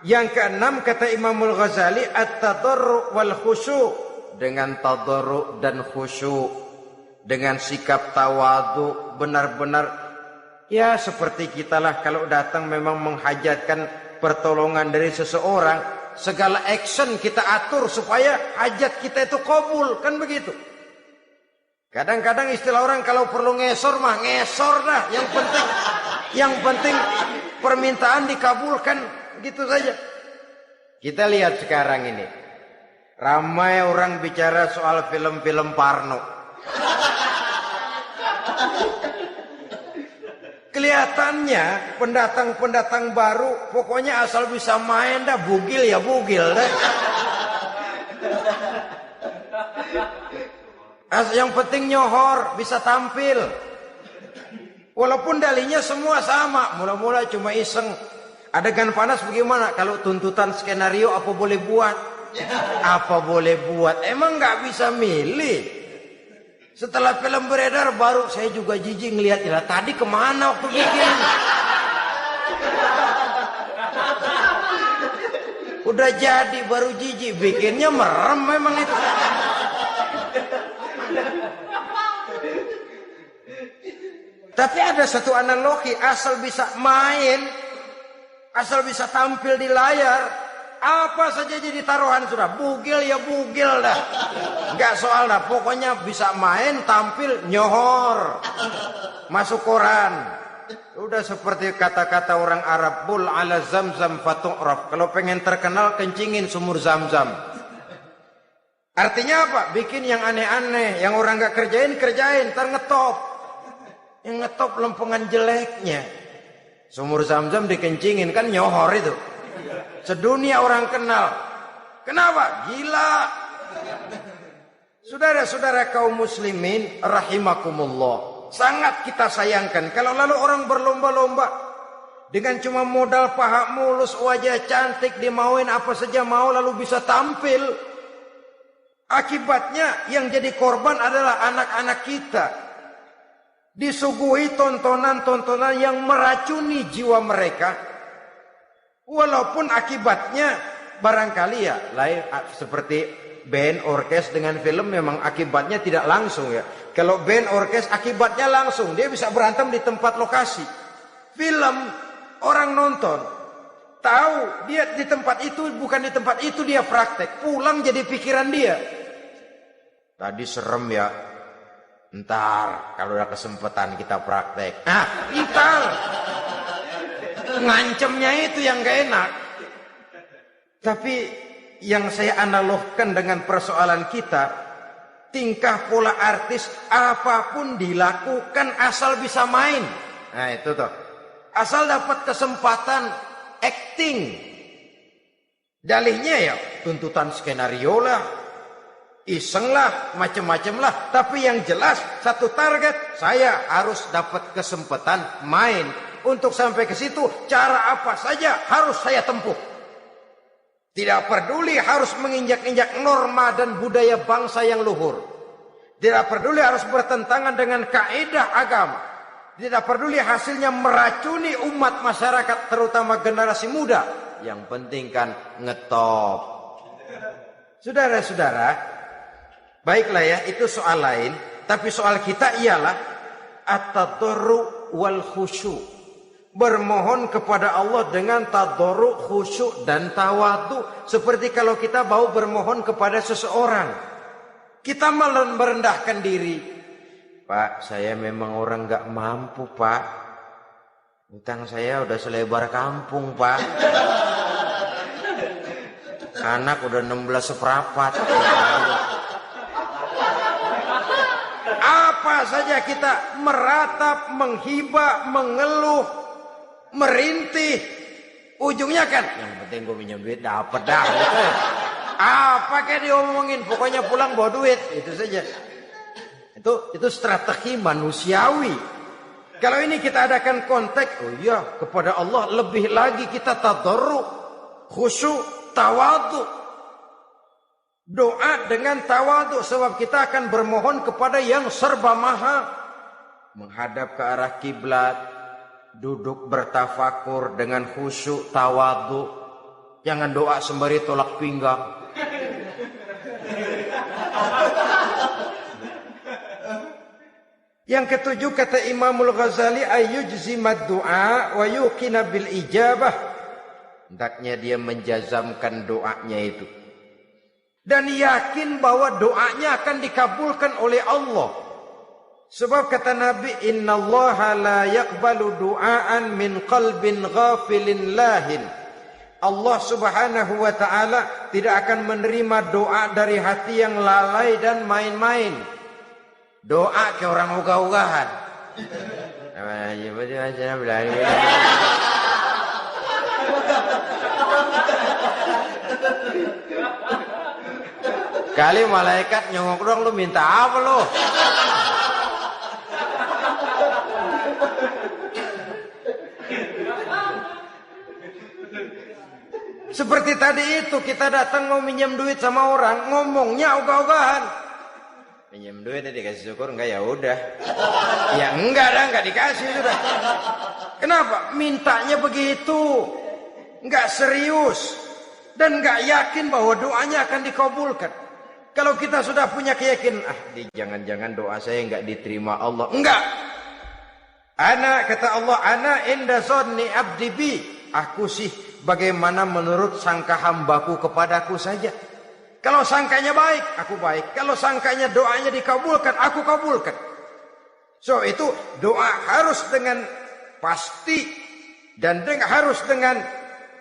Yang keenam kata Imamul Ghazali, at-tadarru' wal khusyu'. Dengan tadarru' dan khusyuk, dengan sikap tawadu, benar-benar ya seperti kita lah kalau datang memang menghajatkan pertolongan dari seseorang, segala action kita atur supaya hajat kita itu kabul, kan begitu. Kadang-kadang istilah orang kalau perlu ngesor mah ngesor dah, yang penting permintaan dikabulkan, gitu saja. Kita lihat sekarang ini, ramai orang bicara soal film-film Parno. Kelihatannya pendatang-pendatang baru, pokoknya asal bisa main dah, bugil ya bugil dah. Yang penting nyohor, bisa tampil. Walaupun dalinya semua sama, mula-mula cuma iseng. Adegan panas bagaimana? Kalau tuntutan skenario apa boleh buat? Apa boleh buat? Emang nggak bisa milih. Setelah film beredar baru saya juga jijik ngelihat, ya tadi kemana waktu bikin? Udah jadi baru jijik, bikinnya merem memang itu. Tapi ada satu analogi, asal bisa main, asal bisa tampil di layar, apa saja jadi taruhan sudah. Bugil ya bugil dah, nggak soal dah. Pokoknya bisa main, tampil, nyohor, masuk koran. Udah seperti kata-kata orang Arab, bul ala zamzam fatu'raf. Kalau pengen terkenal, kencingin sumur Zamzam. Artinya apa? Bikin yang aneh-aneh, yang orang nggak kerjain, ntar ngetop. Yang ngetop lempengan jeleknya. Sumur Zamzam dikencingin, kan nyohor itu. Sedunia orang kenal. Kenapa? Gila. Saudara-saudara kaum muslimin rahimakumullah, sangat kita sayangkan kalau lalu orang berlomba-lomba dengan cuma modal paha mulus, wajah cantik, dimauin apa saja mau, lalu bisa tampil. Akibatnya yang jadi korban adalah anak-anak kita. Disuguhi tontonan-tontonan yang meracuni jiwa mereka. Walaupun akibatnya barangkali ya lain, seperti band orkes dengan film memang akibatnya tidak langsung ya. Kalau band orkes akibatnya langsung, dia bisa berantem di tempat lokasi. Film orang nonton tahu dia di tempat itu, bukan di tempat itu dia praktek, pulang jadi pikiran dia. Tadi serem ya, ntar kalau udah kesempatan kita praktek. Ntar ngancemnya itu yang gak enak. Tapi yang saya analogkan dengan persoalan kita, tingkah pola artis apapun dilakukan asal bisa main. Nah itu tuh, asal dapat kesempatan acting. Dalihnya ya tuntutan skenario lah, iseng lah, macem-macem lah. Tapi yang jelas satu target, saya harus dapat kesempatan main. Untuk sampai ke situ, cara apa saja harus saya tempuh. Tidak peduli harus menginjak-injak norma dan budaya bangsa yang luhur. Tidak peduli harus bertentangan dengan kaidah agama. Tidak peduli hasilnya meracuni umat masyarakat, terutama generasi muda. Yang penting kan ngetop. Saudara-saudara, baiklah ya, itu soal lain. Tapi soal kita ialah at-tadarru wal khusyu'. Bermohon kepada Allah dengan tadarru', khusyuk dan tawadu. Seperti kalau kita mau bermohon kepada seseorang, kita malah merendahkan diri. Pak, saya memang orang gak mampu, Pak. Utang saya udah selebar kampung, Pak. Anak udah 16 seperempat. Apa saja kita meratap, menghibah, mengeluh, merintih, ujungnya kan yang penting gue minjem duit dapet dah gitu. Apa kayak diomongin, pokoknya pulang bawa duit, itu saja. Itu strategi manusiawi. Kalau ini kita adakan konteks, oh iya, kepada Allah lebih lagi kita tadarruk, khusyuk, tawadhu. Doa dengan tawadhu, sebab kita akan bermohon kepada yang serba maha. Menghadap ke arah kiblat, duduk bertafakur dengan khusyuk, tawadhu. Jangan doa sembari tolak pinggang. Yang ketujuh kata Imamul Ghazali, ayyujzimad du'a wa yuqina bil ijabah. Hendaknya dia menjazamkan doanya itu dan yakin bahwa doanya akan dikabulkan oleh Allah. Sebab kata Nabi, innallaha la yaqbalu du'aan min qalbin ghafilin lahin. Allah Subhanahu wa taala tidak akan menerima doa dari hati yang lalai dan main-main. Doa ke orang ogah-ogahan. Kali malaikat nyongok dong, lu minta apa lu? Seperti tadi itu, kita datang mau minjem duit sama orang, ngomongnya ogah-ogahan. Minjem duit dikasih syukur enggak, ya udah. Ya enggak dah, enggak dikasih sudah. Kenapa? Mintanya begitu. Enggak serius dan enggak yakin bahwa doanya akan dikabulkan. Kalau kita sudah punya keyakinan, jangan-jangan doa saya enggak diterima Allah. Enggak. Kata Allah, ana inda zanni abdi bi. Aku sih bagaimana menurut sangka hambaku kepadaku saja. Kalau sangkanya baik, aku baik. Kalau sangkanya doanya dikabulkan, aku kabulkan. So itu doa harus dengan pasti dan harus dengan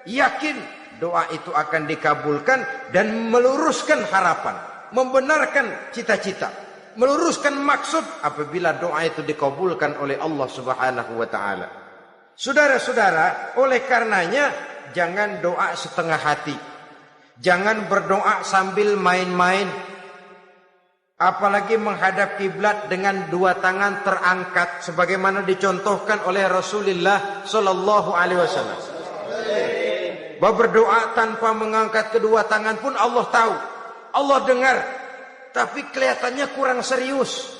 yakin doa itu akan dikabulkan dan meluruskan harapan, membenarkan cita-cita, meluruskan maksud apabila doa itu dikabulkan oleh Allah Subhanahu wa taala. Saudara-saudara, oleh karenanya jangan doa setengah hati. Jangan berdoa sambil main-main. Apalagi menghadap kiblat dengan dua tangan terangkat sebagaimana dicontohkan oleh Rasulullah sallallahu alaihi wasallam. Bahwa berdoa tanpa mengangkat kedua tangan pun Allah tahu. Allah dengar. Tapi kelihatannya kurang serius.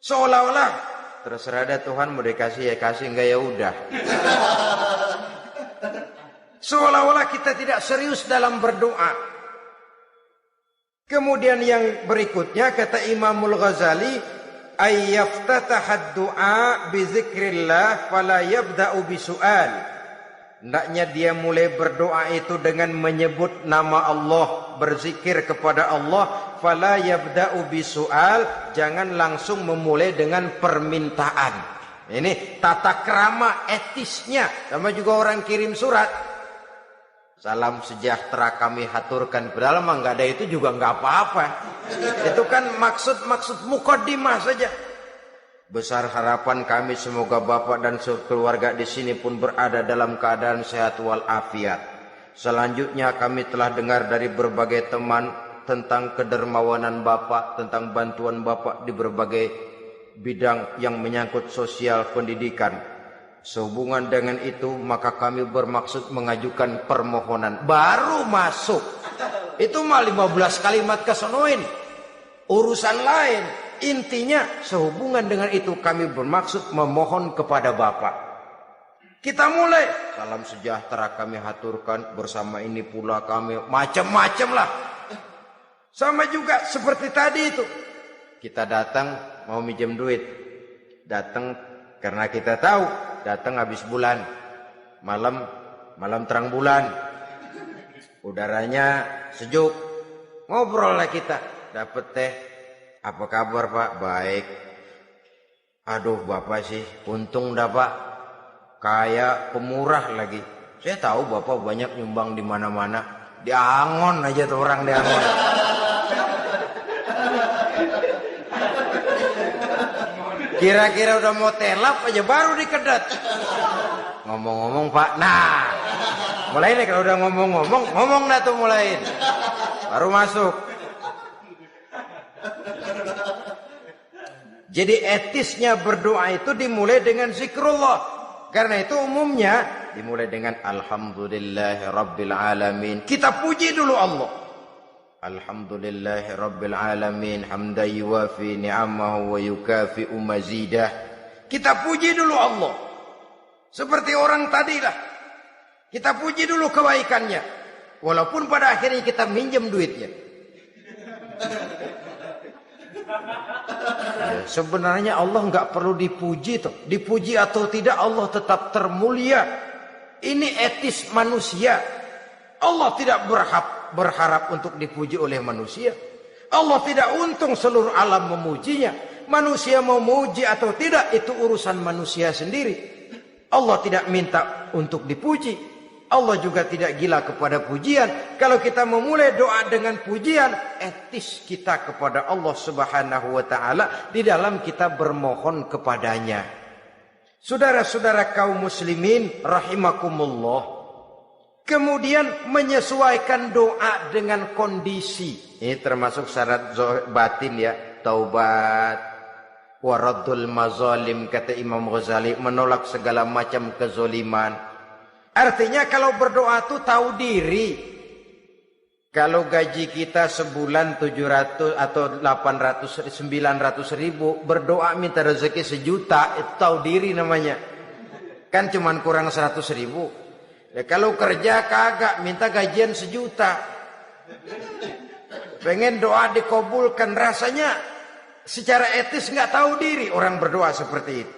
Seolah-olah terserah ada Tuhan, mau dikasih ya kasih, enggak ya udah. Seolah-olah kita tidak serius dalam berdoa. Kemudian yang berikutnya kata Imamul Ghazali, ayyaftataha du'a bi zikrillah fala yabda'u bi su'al. Hendaknya dia mulai berdoa itu dengan menyebut nama Allah, berzikir kepada Allah, fala yabda'u bi su'al, jangan langsung memulai dengan permintaan. Ini tata krama etisnya. Sama juga orang kirim surat, salam sejahtera kami haturkan. Padahal mah nggak ada itu juga nggak apa-apa. Itu kan maksud mukaddimah saja. Besar harapan kami semoga Bapak dan keluarga di sini pun berada dalam keadaan sehat walafiat. Selanjutnya kami telah dengar dari berbagai teman tentang kedermawanan Bapak, tentang bantuan Bapak di berbagai bidang yang menyangkut sosial pendidikan. Sehubungan dengan itu maka kami bermaksud mengajukan permohonan. Baru masuk itu mah 15 kalimat kesonoin, urusan lain. Intinya sehubungan dengan itu kami bermaksud memohon kepada Bapak. Kita mulai, salam sejahtera kami haturkan, bersama ini pula kami, macam-macam lah. Sama juga seperti tadi itu, kita datang mau minjem duit, datang karena kita tahu datang habis bulan, malam terang bulan, udaranya sejuk, ngobrol lah kita, dapet teh. Apa kabar Pak? Baik. Aduh Bapak sih, untung dah Pak. Kayak pemurah lagi. Saya tahu Bapak banyak nyumbang di mana-mana. Di Angon aja tuh orang di Angon. Kira-kira udah mau telap aja baru dikedat. Ngomong-ngomong Pak, nah mulai nih kalau udah ngomong dah tuh mulai. Baru masuk. Jadi etisnya berdoa itu dimulai dengan zikrullah. Karena itu umumnya dimulai dengan Alhamdulillahi Rabbil Alamin. Kita puji dulu Allah. Alhamdulillahi Rabbil Alamin. Hamdan yuwafi ni'amahu wa yukafi'u mazidah. Kita puji dulu Allah. Seperti orang tadi lah. Kita puji dulu kebaikannya. Walaupun pada akhirnya kita minjem duitnya. Ya, sebenarnya Allah nggak perlu dipuji toh. Dipuji atau tidak Allah tetap termulia. Ini etis manusia. Allah tidak berharap untuk dipuji oleh manusia. Allah tidak untung seluruh alam memujinya. Manusia mau muji atau tidak itu urusan manusia sendiri. Allah tidak minta untuk dipuji. Allah juga tidak gila kepada pujian. Kalau kita memulai doa dengan pujian, etis kita kepada Allah Subhanahu wa taala di dalam kita bermohon kepadanya. Saudara-saudara kaum muslimin rahimakumullah. Kemudian menyesuaikan doa dengan kondisi. Ini termasuk syarat batin ya, taubat, waraddul mazalim kata Imam Ghazali, menolak segala macam kezoliman. Artinya kalau berdoa tuh tahu diri. Kalau gaji kita sebulan 700 atau 800 900 ribu, berdoa minta rezeki 1 juta, itu tahu diri namanya. Kan cuman kurang 100 ribu. Ya, kalau kerja kagak minta gajian 1 juta. Pengen doa dikabulkan, rasanya secara etis nggak tahu diri orang berdoa seperti itu.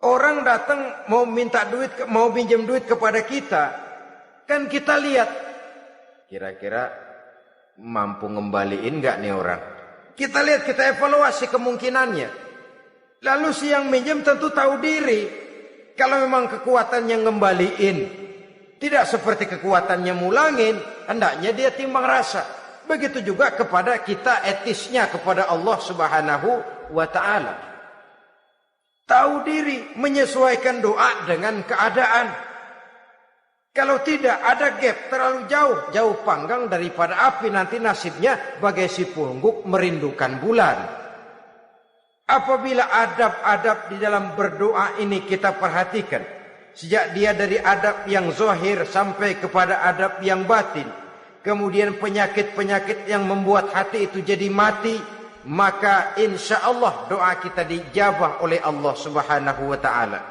Orang datang mau minta duit, mau pinjam duit kepada kita, kan kita lihat kira-kira mampu ngembaliin nggak nih orang. Kita lihat, kita evaluasi kemungkinannya. Lalu si yang minjem tentu tahu diri. Kalau memang kekuatannya ngembaliin, tidak seperti kekuatannya mulangin, hendaknya dia timbang rasa. Begitu juga kepada kita etisnya kepada Allah Subhanahu wa taala. Tahu diri, menyesuaikan doa dengan keadaan. Kalau tidak ada gap terlalu jauh panggang daripada api, nanti nasibnya bagai si pungguk merindukan bulan. Apabila adab-adab di dalam berdoa ini kita perhatikan, sejak dia dari adab yang zahir sampai kepada adab yang batin, kemudian penyakit-penyakit yang membuat hati itu jadi mati, maka insya Allah doa kita dijabah oleh Allah Subhanahu wa taala.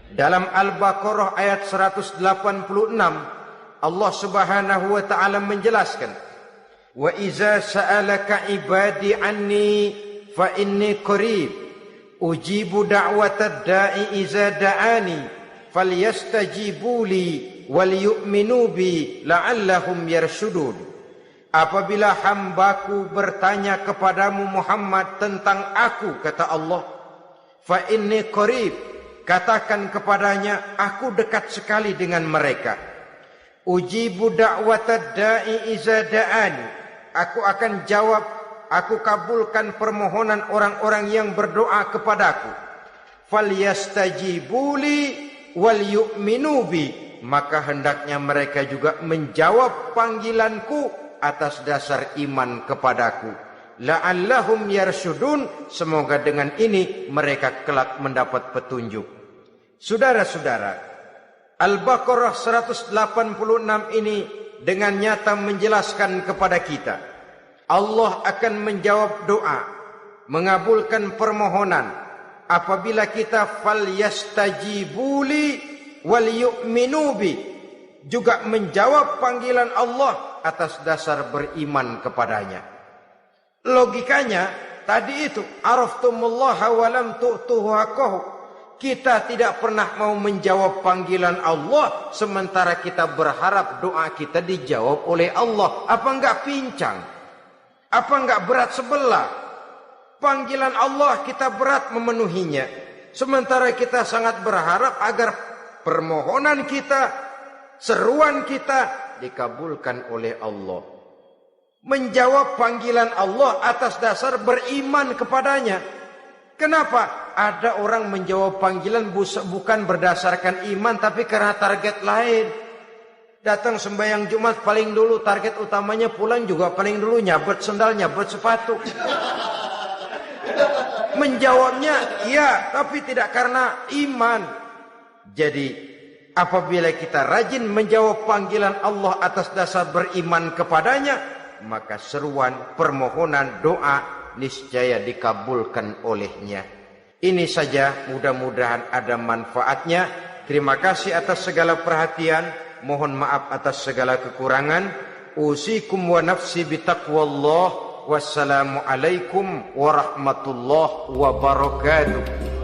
Dalam Al-Baqarah ayat 186 Allah Subhanahu wa taala menjelaskan, wa iza sa'alaka ibadi anni fa inni qarib ujibu da'watad da'i iza da'ani falyastajibu li wal yu'minu bi la'allahum yarshudun. Apabila hambaku bertanya kepadamu Muhammad tentang aku, kata Allah, fa inni qarib, katakan kepadanya aku dekat sekali dengan mereka. Ujibu da'watad da'i iza da'ani, aku akan jawab, aku kabulkan permohonan orang-orang yang berdoa kepadaku. Falyastajibuli wal yu'minu bi, maka hendaknya mereka juga menjawab panggilanku atas dasar iman kepadaku. La'allahum yarshudun, semoga dengan ini mereka kelak mendapat petunjuk. Saudara-saudara, Al-Baqarah 186 ini dengan nyata menjelaskan kepada kita, Allah akan menjawab doa, mengabulkan permohonan apabila kita falyastajibuli wal yu'minu bi, juga menjawab panggilan Allah atas dasar beriman kepadanya. Logikanya tadi itu, araftumullaha wa lam tu'tuhu haqqahu. Kita tidak pernah mau menjawab panggilan Allah sementara kita berharap doa kita dijawab oleh Allah. Apa enggak pincang? Apa enggak berat sebelah? Panggilan Allah kita berat memenuhinya. Sementara kita sangat berharap agar permohonan kita, seruan kita dikabulkan oleh Allah. Menjawab panggilan Allah atas dasar beriman kepadanya. Kenapa? Ada orang menjawab panggilan bukan berdasarkan iman, tapi karena target lain. Datang sembahyang Jumat paling dulu, target utamanya pulang juga paling dulu nyabet sendal, nyabet sepatu. Menjawabnya iya, tapi tidak karena iman. Jadi apabila kita rajin menjawab panggilan Allah atas dasar beriman kepadanya, maka seruan, permohonan, doa niscaya dikabulkan olehnya. Ini saja, mudah-mudahan ada manfaatnya. Terima kasih atas segala perhatian. Mohon maaf atas segala kekurangan. Usikum wa nafsi bitaqwallah. Wassalamualaikum warahmatullahi wabarakatuh.